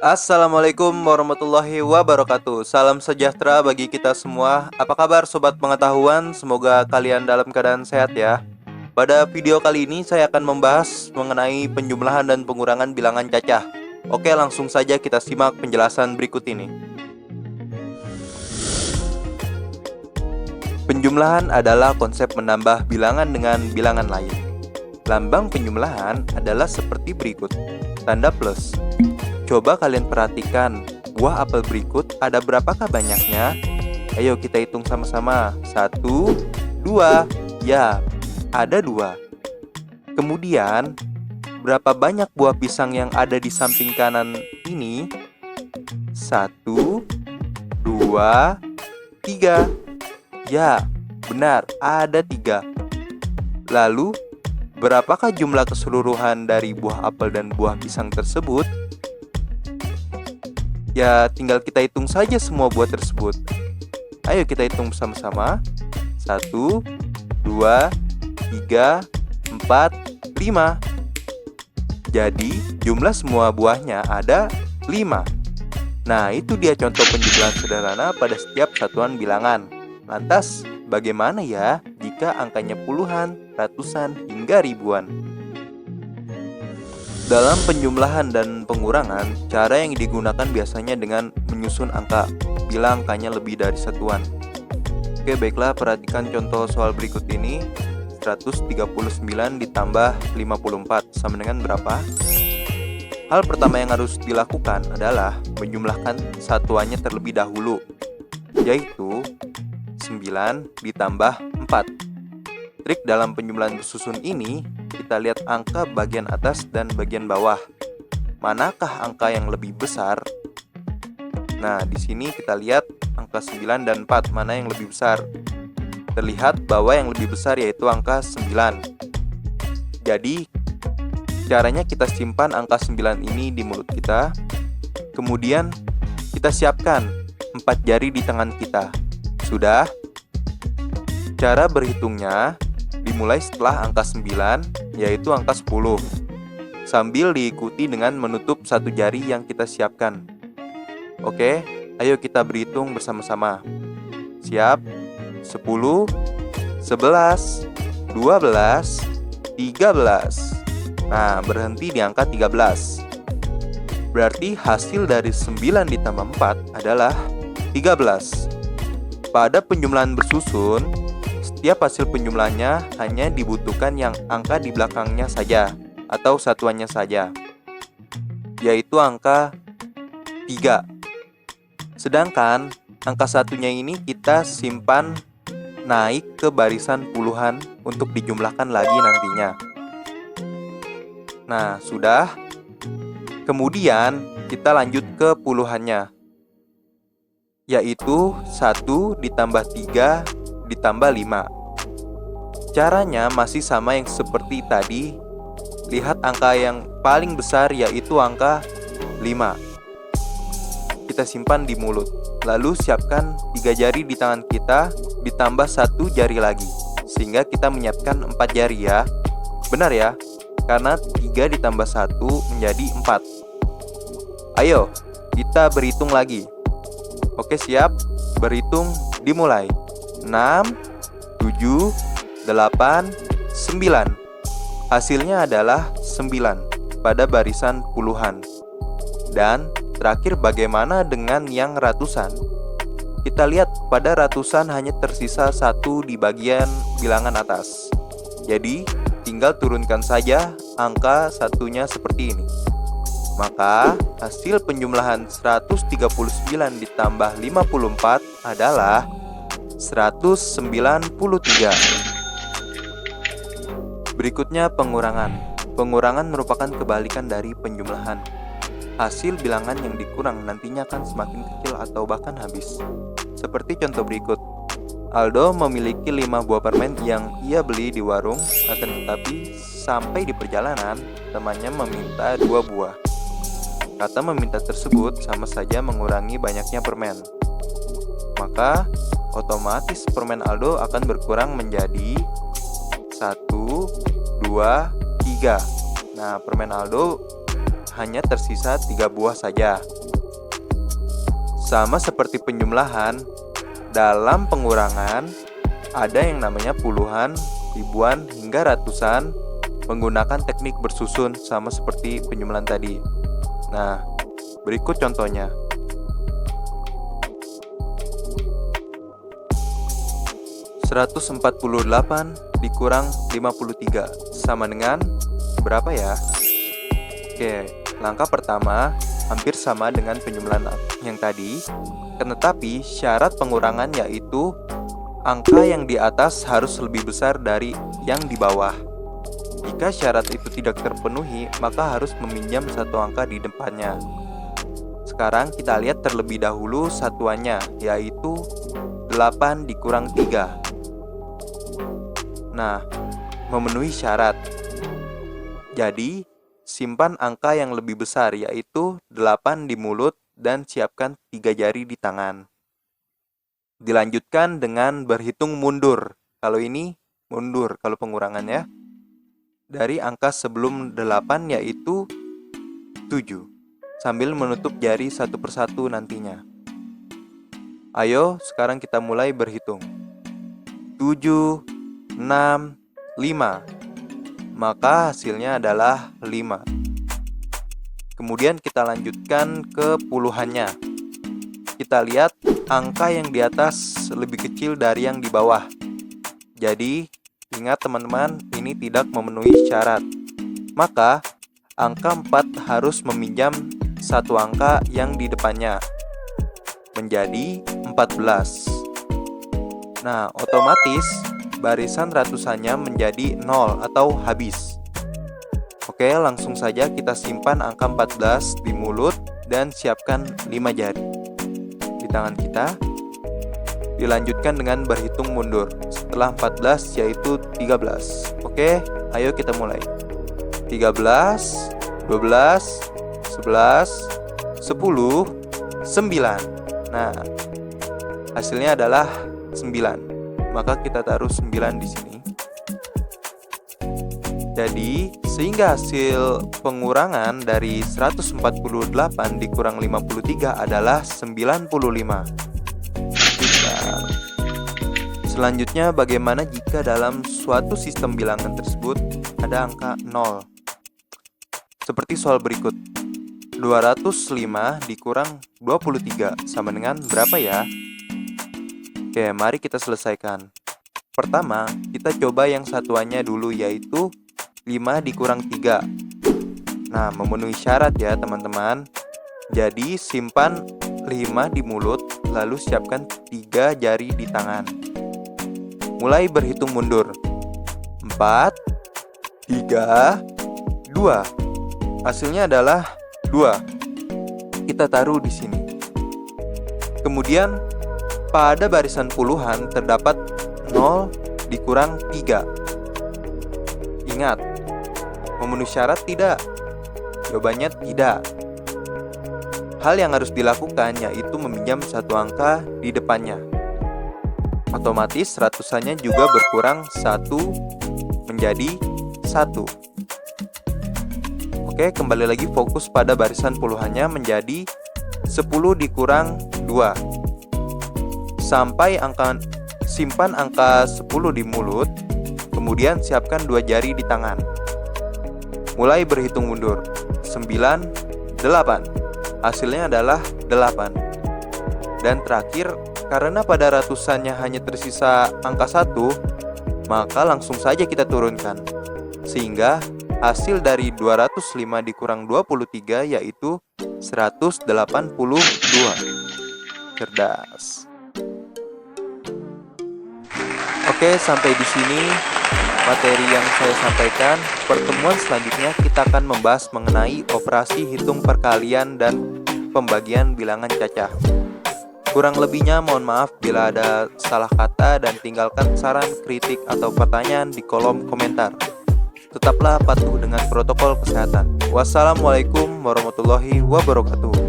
Assalamualaikum warahmatullahi wabarakatuh. Salam sejahtera bagi kita semua. Apa kabar sobat pengetahuan? Semoga kalian dalam keadaan sehat ya. Pada video kali ini saya akan membahas mengenai penjumlahan dan pengurangan bilangan cacah. Oke, langsung saja kita simak penjelasan berikut ini. Penjumlahan adalah konsep menambah bilangan dengan bilangan lain. Lambang penjumlahan adalah seperti berikut. Tanda plus. Coba kalian perhatikan, buah apel berikut ada berapakah banyaknya? Ayo kita hitung sama-sama. 1, 2, ya, ada 2. Kemudian, berapa banyak buah pisang yang ada di samping kanan ini? 1, 2, 3. Ya, benar, ada 3. Lalu, berapakah jumlah keseluruhan dari buah apel dan buah pisang tersebut? Ya, tinggal kita hitung saja semua buah tersebut. Ayo kita hitung bersama-sama. 1, 2, 3, 4, 5. Jadi, jumlah semua buahnya ada 5. Nah, itu dia contoh penjumlahan sederhana pada setiap satuan bilangan. Lantas, bagaimana ya jika angkanya puluhan, ratusan, hingga ribuan? Dalam penjumlahan dan pengurangan, cara yang digunakan biasanya dengan menyusun angka bila angkanya lebih dari satuan. Oke, baiklah, perhatikan contoh soal berikut ini. 139 ditambah 54 sama dengan berapa? Hal pertama yang harus dilakukan adalah menjumlahkan satuannya terlebih dahulu, yaitu 9 ditambah 4. Trik dalam penjumlahan bersusun ini, kita lihat angka bagian atas dan bagian bawah. Manakah angka yang lebih besar? Nah, di sini kita lihat angka 9 dan 4, mana yang lebih besar? Terlihat bahwa yang lebih besar yaitu angka 9. Jadi, caranya kita simpan angka 9 ini di mulut kita. Kemudian, kita siapkan 4 jari di tangan kita. Sudah? Cara berhitungnya dimulai setelah angka 9, yaitu angka 10, sambil diikuti dengan menutup satu jari yang kita siapkan. Oke, ayo kita berhitung bersama-sama. Siap? 10, 11, 12, 13. Nah, berhenti di angka 13. Berarti hasil dari 9 ditambah 4 adalah 13. Pada penjumlahan bersusun, setiap hasil penjumlahannya hanya dibutuhkan yang angka di belakangnya saja atau satuannya saja, yaitu angka 3. Sedangkan angka satunya ini kita simpan naik ke barisan puluhan untuk dijumlahkan lagi nantinya. Nah, sudah. Kemudian kita lanjut ke puluhannya, yaitu 1 ditambah 3 ditambah 5. Caranya masih sama yang seperti tadi. Lihat angka yang paling besar yaitu angka 5. Kita simpan di mulut. Lalu siapkan 3 jari di tangan kita ditambah 1 jari lagi, sehingga kita menyiapkan 4 jari ya. Benar ya? Karena 3 ditambah 1 menjadi 4. Ayo, kita berhitung lagi. Oke, siap? Berhitung dimulai. 6, 7, 8, 9. Hasilnya adalah 9 pada barisan puluhan. Dan terakhir, bagaimana dengan yang ratusan? Kita lihat pada ratusan hanya tersisa 1 di bagian bilangan atas. Jadi tinggal turunkan saja angka satunya seperti ini. Maka hasil penjumlahan 139 ditambah 54 adalah 193. Berikutnya pengurangan. Pengurangan merupakan kebalikan dari penjumlahan. Hasil bilangan yang dikurang nantinya akan semakin kecil atau bahkan habis. Seperti contoh berikut. Aldo memiliki 5 buah permen yang ia beli di warung, akan tetapi sampai di perjalanan temannya meminta 2 buah. Kata meminta tersebut sama saja mengurangi banyaknya permen. Maka otomatis permen Aldo akan berkurang menjadi 1, 2, 3. Nah, permen Aldo hanya tersisa 3 buah saja. Sama seperti penjumlahan, dalam pengurangan ada yang namanya puluhan, ribuan, hingga ratusan menggunakan teknik bersusun sama seperti penjumlahan tadi. Nah, berikut contohnya. "148 dikurang 53 sama dengan berapa ya?" Oke, langkah pertama hampir sama dengan penjumlahan yang tadi, tetapi syarat pengurangan yaitu angka yang di atas harus lebih besar dari yang di bawah. Jika syarat itu tidak terpenuhi, maka harus meminjam satu angka di depannya. Sekarang kita lihat terlebih dahulu satuannya, yaitu 8 dikurang 3. Nah, memenuhi syarat. Jadi, simpan angka yang lebih besar, yaitu 8 di mulut dan siapkan 3 jari di tangan. Dilanjutkan dengan berhitung mundur. Kalau ini mundur, kalau pengurangan ya. Dari angka sebelum 8 yaitu 7. Sambil menutup jari satu persatu nantinya. Ayo, sekarang kita mulai berhitung. 7, 6, 5. Maka hasilnya adalah 5. Kemudian kita lanjutkan ke puluhannya. Kita lihat angka yang di atas lebih kecil dari yang di bawah. Jadi, ingat teman-teman, ini tidak memenuhi syarat. Maka, angka 4 harus meminjam satu angka yang di depannya. Menjadi 14. Nah, otomatis barisan ratusannya menjadi 0 atau habis. Oke, langsung saja kita simpan angka 14 di mulut dan siapkan 5 jari di tangan kita. Dilanjutkan dengan berhitung mundur. Setelah 14 yaitu 13. Oke, ayo kita mulai. 13, 12, 11, 10, 9. Nah, hasilnya adalah 9. Maka kita taruh 9 di sini. Jadi, sehingga hasil pengurangan dari 148 dikurang 53 adalah 95. Selanjutnya, bagaimana jika dalam suatu sistem bilangan tersebut ada angka 0? Seperti soal berikut. 205 dikurang 23 sama dengan berapa ya? Oke, mari kita selesaikan. Pertama, kita coba yang satuannya dulu, yaitu 5 dikurang 3. Nah, memenuhi syarat ya teman-teman. Jadi, simpan 5 di mulut, lalu siapkan 3 jari di tangan. Mulai berhitung mundur. 4, 3, 2. Hasilnya adalah 2. Kita taruh di sini. Kemudian, pada barisan puluhan terdapat 0 dikurang 3. Ingat, memenuhi syarat tidak? Jawabannya tidak. Hal yang harus dilakukan yaitu meminjam satu angka di depannya. Otomatis ratusannya juga berkurang 1 menjadi 1. Oke, kembali lagi fokus pada barisan puluhannya menjadi 10 dikurang 2. Sampai simpan angka 10 di mulut, kemudian siapkan 2 jari di tangan. Mulai berhitung mundur. 9, 8. Hasilnya adalah 8. Dan terakhir, karena pada ratusannya hanya tersisa angka 1, maka langsung saja kita turunkan. Sehingga hasil dari 205 dikurang 23 yaitu 182. Cerdas. Oke, sampai di sini materi yang saya sampaikan. Pertemuan selanjutnya kita akan membahas mengenai operasi hitung perkalian dan pembagian bilangan cacah. Kurang lebihnya mohon maaf bila ada salah kata dan tinggalkan saran, kritik, atau pertanyaan di kolom komentar. Tetaplah patuh dengan protokol kesehatan. Wassalamualaikum warahmatullahi wabarakatuh.